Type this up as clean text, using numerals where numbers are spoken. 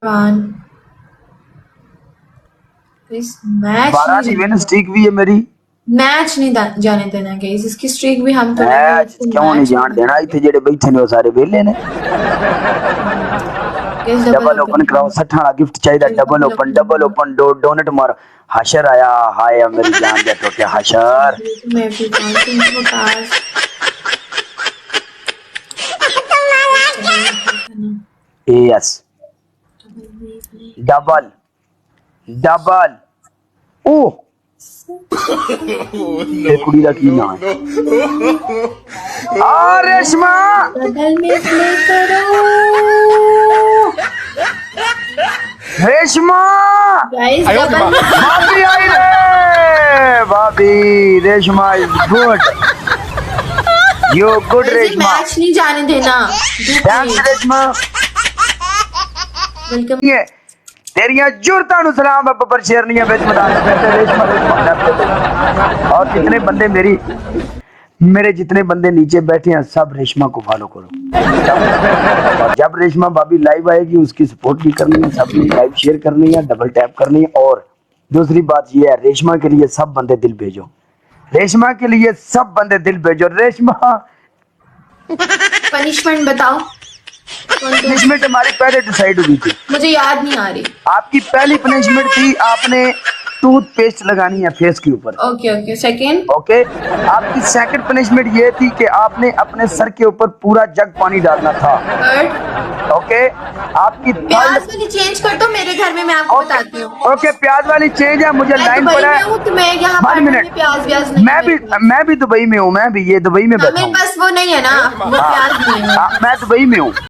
12 win streak भी है मेरी। मैच नहीं जाने देना गाइस, इसकी स्ट्रीक भी हम मैच क्यों नहीं जान देना, इतने जेडे बैठे ने वो सारे वेले ने। डबल ओपन कराओ, 60 वाला गिफ्ट चाहिए। डबल ओपन डोनेट मार। हशर आया, हाय मेरी जान दे तो क्या हशर। मैं भी यस डबल ओ कुड़ी का की नाम है रेशमा। बदल में प्ले करो रेशमा। गाइस, भाभी आई रे, भाभी Reshma is good, you good Reshma. Match नहीं जाने देना। थैंक्स रेशमा। वेलकम। ये तेरियां जुरतां नु सलाम अब पर शेरनियां बेच बता दे रेशमा। और जितने बंदे मेरे जितने बंदे नीचे बैठे हैं सब रेशमा को फॉलो करो। और जब रेशमा भाभी लाइव आएगी उसकी सपोर्ट भी करनी है, सबने लाइव शेयर करनी है, डबल टैप करनी है। और दूसरी बात ये है, रेशमा के लिए सब बंदे दिल भेजो, रेशमा के लिए सब बंदे दिल भेजो। रेशमा पनिशमेंट बताओ। पनिशमेंट हमारी पहले डिसाइड हुई थी, मुझे याद नहीं आ रही। आपकी पहली पनिशमेंट थी आपने टूथपेस्ट लगानी है फेस के ऊपर। Okay second. ओके आपकी सेकंड पनिशमेंट ये थी कि आपने अपने सर के ऊपर पूरा जग पानी डालना था। थर्ड। ओके आपकी प्याज वाली चेंज कर दो मेरे घर में, मैं आपको बताती हूँ। ओके प्याज वाली चेंज है, मुझे लाइन पड़ा है। मैं भी दुबई में हूँ, मैं भी ये दुबई में बैठा हूँ। बस वो नहीं है ना, प्याज नहीं है। मैं दुबई में हूँ।